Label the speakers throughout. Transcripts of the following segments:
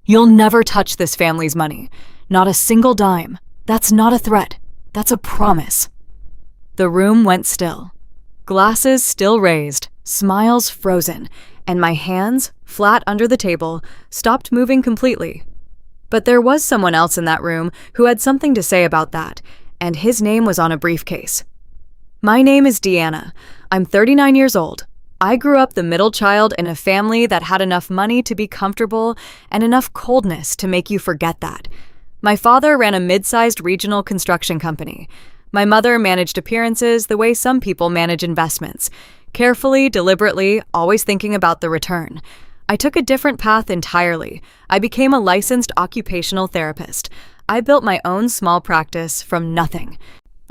Speaker 1: You'll never touch this family's money. Not a single dime. That's not a threat. That's a promise." The room went still. Glasses still raised, smiles frozen, and my hands, flat under the table, stopped moving completely. But there was someone else in that room who had something to say about that, and his name was on a briefcase. My name is Deanna. I'm 39 years old. I grew up the middle child in a family that had enough money to be comfortable and enough coldness to make you forget that. My father ran a mid-sized regional construction company. My mother managed appearances the way some people manage investments, carefully, deliberately, always thinking about the return. I took a different path entirely. I became a licensed occupational therapist. I built my own small practice from nothing.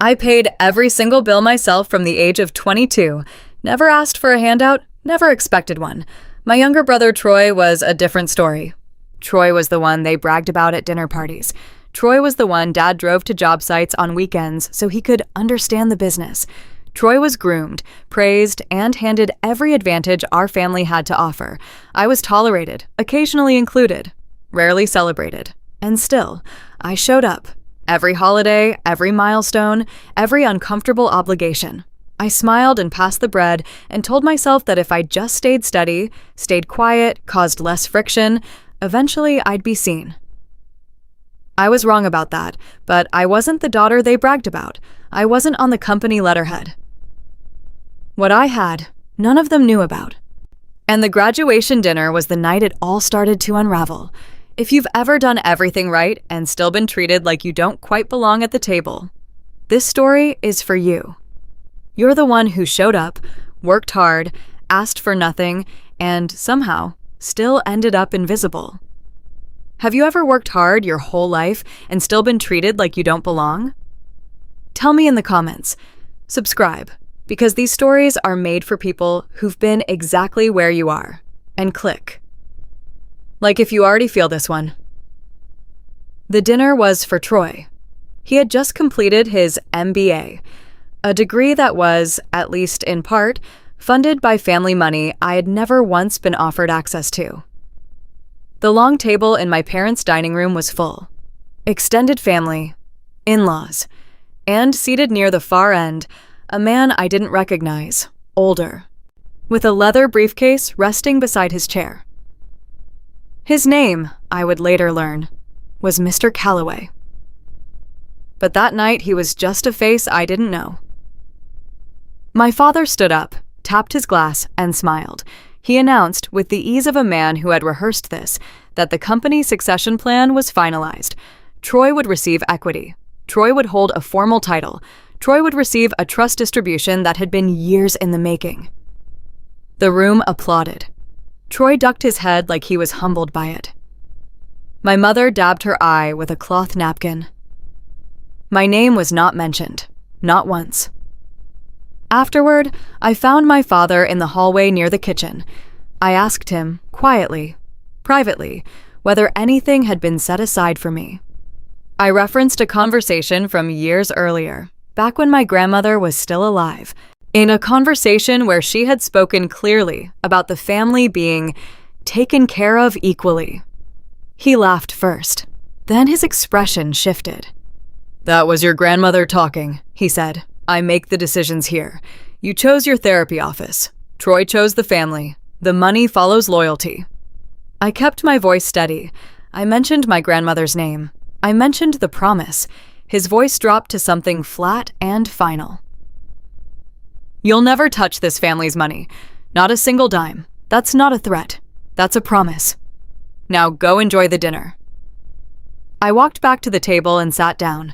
Speaker 1: I paid every single bill myself from the age of 22. Never asked for a handout, never expected one. My younger brother Troy was a different story. Troy was the one they bragged about at dinner parties. Troy was the one Dad drove to job sites on weekends so he could understand the business. Troy was groomed, praised, and handed every advantage our family had to offer. I was tolerated, occasionally included, rarely celebrated. And still, I showed up. Every holiday, every milestone, every uncomfortable obligation. I smiled and passed the bread and told myself that if I just stayed steady, stayed quiet, caused less friction, eventually I'd be seen. I was wrong about that, but I wasn't the daughter they bragged about. I wasn't on the company letterhead. What I had, none of them knew about. And the graduation dinner was the night it all started to unravel. If you've ever done everything right and still been treated like you don't quite belong at the table, this story is for you. You're the one who showed up, worked hard, asked for nothing, and somehow still ended up invisible. Have you ever worked hard your whole life and still been treated like you don't belong? Tell me in the comments. Subscribe, because these stories are made for people who've been exactly where you are. And click. Like if you already feel this one. The dinner was for Troy. He had just completed his MBA, a degree that was, at least in part, funded by family money I had never once been offered access to. The long table in my parents' dining room was full. Extended family, in-laws, and seated near the far end, a man I didn't recognize, older, with a leather briefcase resting beside his chair. His name, I would later learn, was Mr. Calloway. But that night he was just a face I didn't know. My father stood up, tapped his glass, and smiled. He announced, with the ease of a man who had rehearsed this, that the company's succession plan was finalized. Troy would receive equity. Troy would hold a formal title. Troy would receive a trust distribution that had been years in the making. The room applauded. Troy ducked his head like he was humbled by it. My mother dabbed her eye with a cloth napkin. My name was not mentioned, not once. Afterward, I found my father in the hallway near the kitchen. I asked him, quietly, privately, whether anything had been set aside for me. I referenced a conversation from years earlier, back when my grandmother was still alive, in a conversation where she had spoken clearly about the family being taken care of equally. He laughed first, then his expression shifted. "That was your grandmother talking," he said. "I make the decisions here. You chose your therapy office. Troy chose the family. The money follows loyalty." I kept my voice steady. I mentioned my grandmother's name. I mentioned the promise. His voice dropped to something flat and final. "You'll never touch this family's money. Not a single dime. That's not a threat. That's a promise. Now go enjoy the dinner." I walked back to the table and sat down.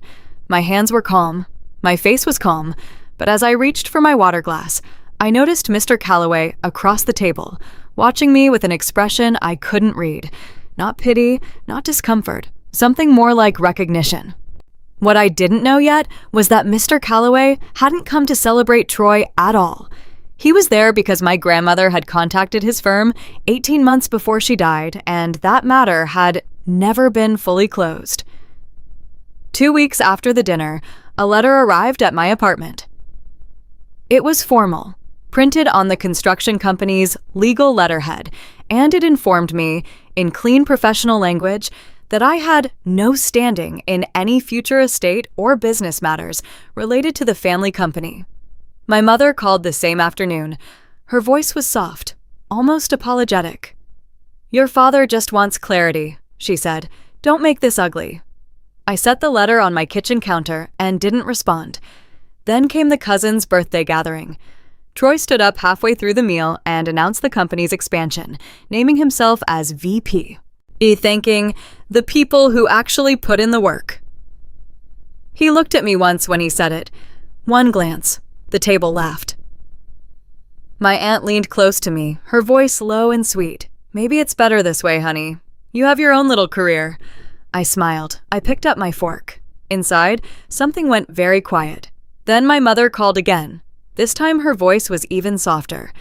Speaker 1: My hands were calm. My face was calm, but as I reached for my water glass, I noticed Mr. Calloway across the table, watching me with an expression I couldn't read. Not pity, not discomfort, something more like recognition. What I didn't know yet was that Mr. Calloway hadn't come to celebrate Troy at all. He was there because my grandmother had contacted his firm 18 months before she died, and that matter had never been fully closed. 2 weeks after the dinner, a letter arrived at my apartment. It was formal, printed on the construction company's legal letterhead, and it informed me, in clean professional language, that I had no standing in any future estate or business matters related to the family company. My mother called the same afternoon. Her voice was soft, almost apologetic. "Your father just wants clarity," she said. "Don't make this ugly." I set the letter on my kitchen counter and didn't respond. Then came the cousins' birthday gathering. Troy stood up halfway through the meal and announced the company's expansion, naming himself as VP. Thanking the people who actually put in the work. He looked at me once when he said it. One glance. The table laughed. My aunt leaned close to me, her voice low and sweet. "Maybe it's better this way, honey. You have your own little career." I smiled. I picked up my fork. Inside, something went very quiet. Then my mother called again. This time her voice was even softer.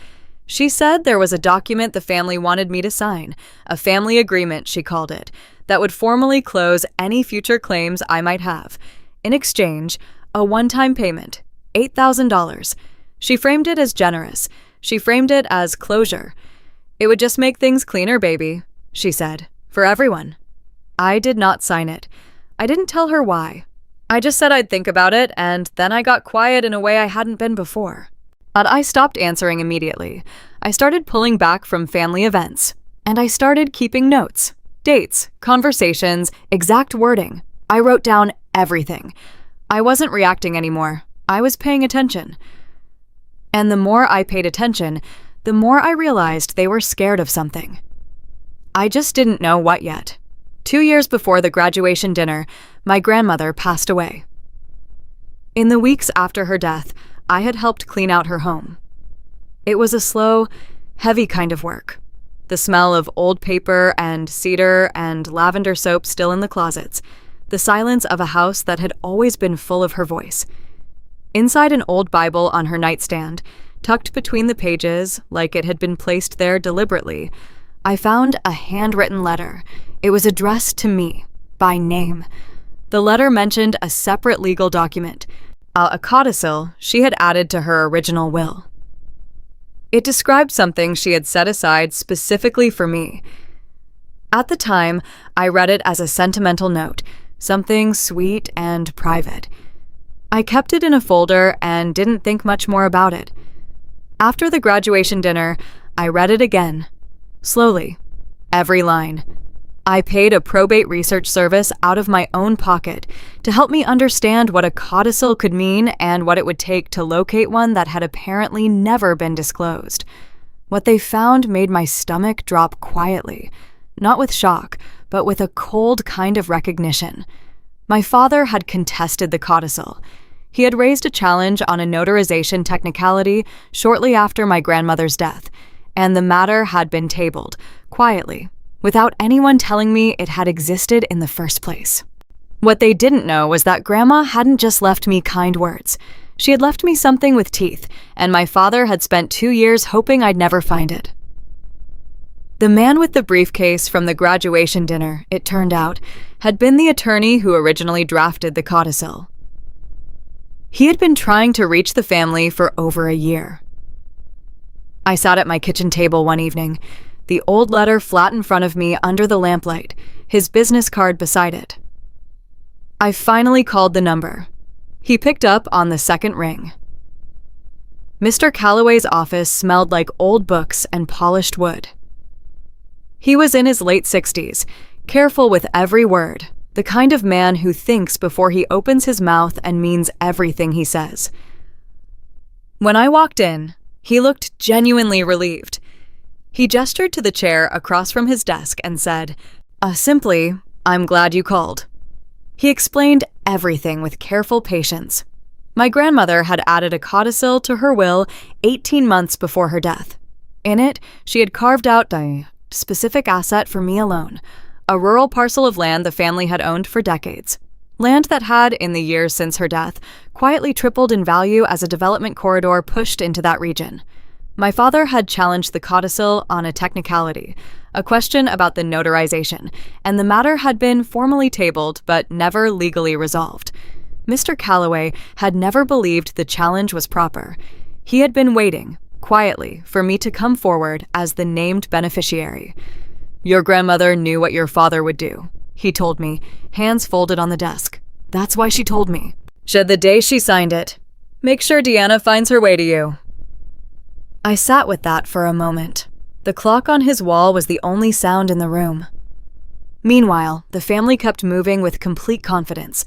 Speaker 1: She said there was a document the family wanted me to sign, a family agreement, she called it, that would formally close any future claims I might have. In exchange, a one-time payment, $8,000. She framed it as generous. She framed it as closure. "It would just make things cleaner, baby," she said, "for everyone." I did not sign it. I didn't tell her why. I just said I'd think about it, and then I got quiet in a way I hadn't been before. But I stopped answering immediately. I started pulling back from family events, and I started keeping notes, dates, conversations, exact wording. I wrote down everything. I wasn't reacting anymore. I was paying attention. And the more I paid attention, the more I realized they were scared of something. I just didn't know what yet. 2 years before the graduation dinner, my grandmother passed away. In the weeks after her death, I had helped clean out her home. It was a slow, heavy kind of work. The smell of old paper and cedar and lavender soap still in the closets. The silence of a house that had always been full of her voice. Inside an old Bible on her nightstand, tucked between the pages like it had been placed there deliberately, I found a handwritten letter. It was addressed to me, by name. The letter mentioned a separate legal document, a codicil she had added to her original will. It described something she had set aside specifically for me. At the time, I read it as a sentimental note, something sweet and private. I kept it in a folder and didn't think much more about it. After the graduation dinner, I read it again. Slowly. Every line. I paid a probate research service out of my own pocket to help me understand what a codicil could mean and what it would take to locate one that had apparently never been disclosed. What they found made my stomach drop quietly, not with shock, but with a cold kind of recognition. My father had contested the codicil. He had raised a challenge on a notarization technicality shortly after my grandmother's death, and the matter had been tabled, quietly, without anyone telling me it had existed in the first place. What they didn't know was that Grandma hadn't just left me kind words. She had left me something with teeth, and my father had spent 2 years hoping I'd never find it. The man with the briefcase from the graduation dinner, it turned out, had been the attorney who originally drafted the codicil. He had been trying to reach the family for over a year. I sat at my kitchen table one evening, the old letter flat in front of me under the lamplight, his business card beside it. I finally called the number. He picked up on the second ring. Mr. Calloway's office smelled like old books and polished wood. He was in his late 60s, careful with every word, the kind of man who thinks before he opens his mouth and means everything he says. When I walked in, he looked genuinely relieved. He gestured to the chair across from his desk and said, simply, "I'm glad you called." He explained everything with careful patience. My grandmother had added a codicil to her will 18 months before her death. In it, she had carved out a specific asset for me alone, a rural parcel of land the family had owned for decades. Land that had, in the years since her death, quietly tripled in value as a development corridor pushed into that region. My father had challenged the codicil on a technicality, a question about the notarization, and the matter had been formally tabled but never legally resolved. Mr. Calloway had never believed the challenge was proper. He had been waiting, quietly, for me to come forward as the named beneficiary. "Your grandmother knew what your father would do," he told me, hands folded on the desk. "That's why she told me. Said the day she signed it, make sure Deanna finds her way to you." I sat with that for a moment. The clock on his wall was the only sound in the room. Meanwhile, the family kept moving with complete confidence.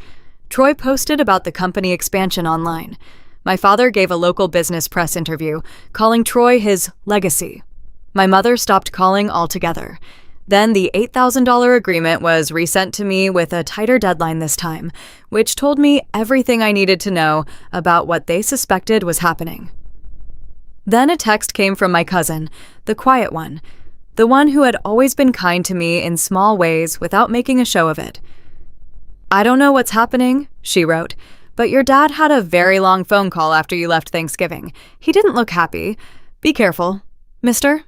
Speaker 1: Troy posted about the company expansion online. My father gave a local business press interview, calling Troy his legacy. My mother stopped calling altogether. Then the $8,000 agreement was resent to me with a tighter deadline this time, which told me everything I needed to know about what they suspected was happening. Then a text came from my cousin, the quiet one, the one who had always been kind to me in small ways without making a show of it. "I don't know what's happening," she wrote, "but your dad had a very long phone call after you left Thanksgiving. He didn't look happy. Be careful. Mister?"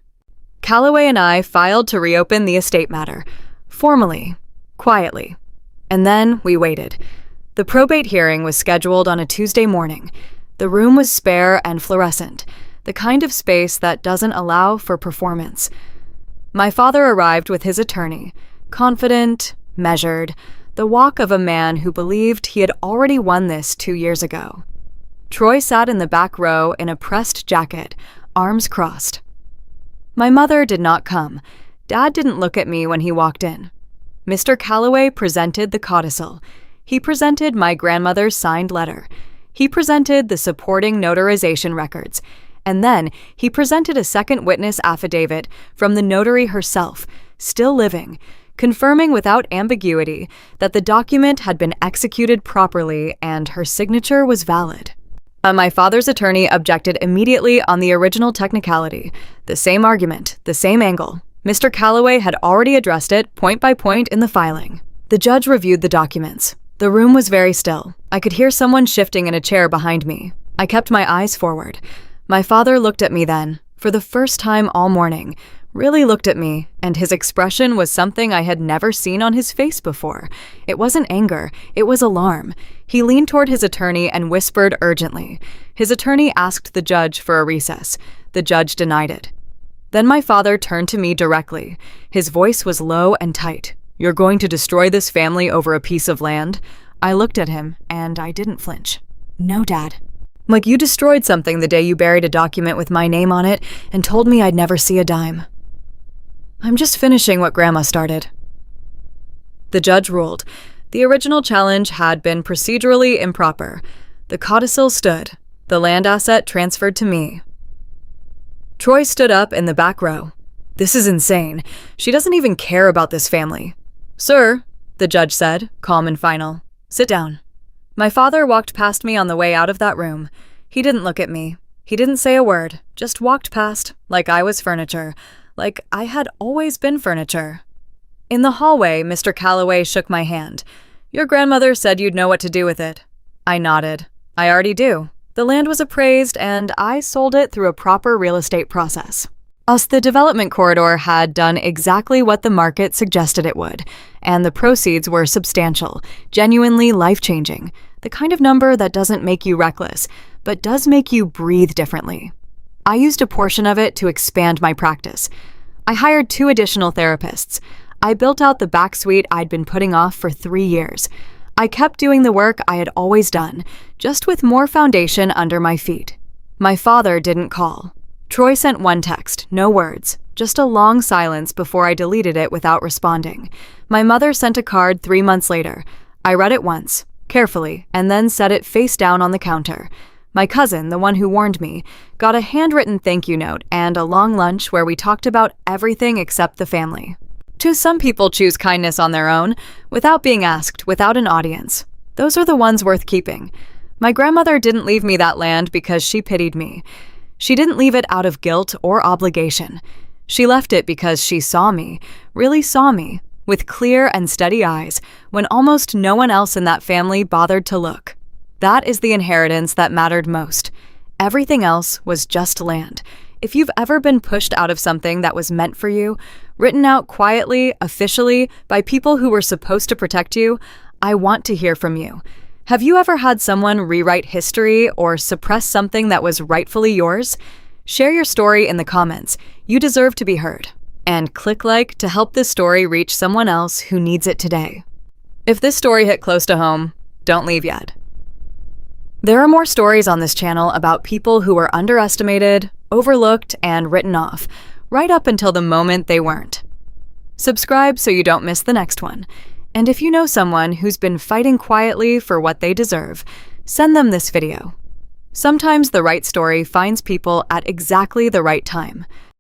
Speaker 1: Calloway and I filed to reopen the estate matter, formally, quietly. And then we waited. The probate hearing was scheduled on a Tuesday morning. The room was spare and fluorescent, the kind of space that doesn't allow for performance. My father arrived with his attorney, confident, measured, the walk of a man who believed he had already won this 2 years ago. Troy sat in the back row in a pressed jacket, arms crossed. My mother did not come. Dad didn't look at me when he walked in. Mr. Calloway presented the codicil. He presented my grandmother's signed letter. He presented the supporting notarization records. And then he presented a second witness affidavit from the notary herself, still living, confirming without ambiguity that the document had been executed properly and her signature was valid. My father's attorney objected immediately on the original technicality. The same argument, the same angle. Mr. Calloway had already addressed it point by point in the filing. The judge reviewed the documents. The room was very still. I could hear someone shifting in a chair behind me. I kept my eyes forward. My father looked at me then, for the first time all morning, really looked at me, and his expression was something I had never seen on his face before. It wasn't anger, it was alarm. He leaned toward his attorney and whispered urgently. His attorney asked the judge for a recess. The judge denied it. Then my father turned to me directly. His voice was low and tight. "You're going to destroy this family over a piece of land?" I looked at him, and I didn't flinch. "No, Dad." "Like you destroyed something the day you buried a document with my name on it and told me I'd never see a dime." "I'm just finishing what Grandma started." The judge ruled. The original challenge had been procedurally improper. The codicil stood. The land asset transferred to me. Troy stood up in the back row. "This is insane. She doesn't even care about this family." "Sir," the judge said, calm and final, "sit down." My father walked past me on the way out of that room. He didn't look at me. He didn't say a word, just walked past, like I was furniture, like I had always been furniture. In the hallway, Mr. Calloway shook my hand. "Your grandmother said you'd know what to do with it." I nodded. "I already do. The land was appraised, and I sold it through a proper real estate process." The development corridor had done exactly what the market suggested it would, and the proceeds were substantial, genuinely life-changing, the kind of number that doesn't make you reckless, but does make you breathe differently. I used a portion of it to expand my practice. I hired 2 additional therapists. I built out the back suite I'd been putting off for 3 years. I kept doing the work I had always done, just with more foundation under my feet. My father didn't call. Troy sent one text, no words, just a long silence before I deleted it without responding. My mother sent a card 3 months later. I read it once, carefully, and then set it face down on the counter. My cousin, the one who warned me, got a handwritten thank you note and a long lunch where we talked about everything except the family. Some people choose kindness on their own, without being asked, without an audience. Those are the ones worth keeping. My grandmother didn't leave me that land because she pitied me. She didn't leave it out of guilt or obligation. She left it because she saw me, really saw me, with clear and steady eyes, when almost no one else in that family bothered to look. That is the inheritance that mattered most. Everything else was just land. If you've ever been pushed out of something that was meant for you, written out quietly, officially, by people who were supposed to protect you, I want to hear from you. Have you ever had someone rewrite history or suppress something that was rightfully yours? Share your story in the comments. You deserve to be heard. And click like to help this story reach someone else who needs it today. If this story hit close to home, don't leave yet. There are more stories on this channel about people who were underestimated, overlooked, and written off, right up until the moment they weren't. Subscribe so you don't miss the next one. And if you know someone who's been fighting quietly for what they deserve, send them this video. Sometimes the right story finds people at exactly the right time.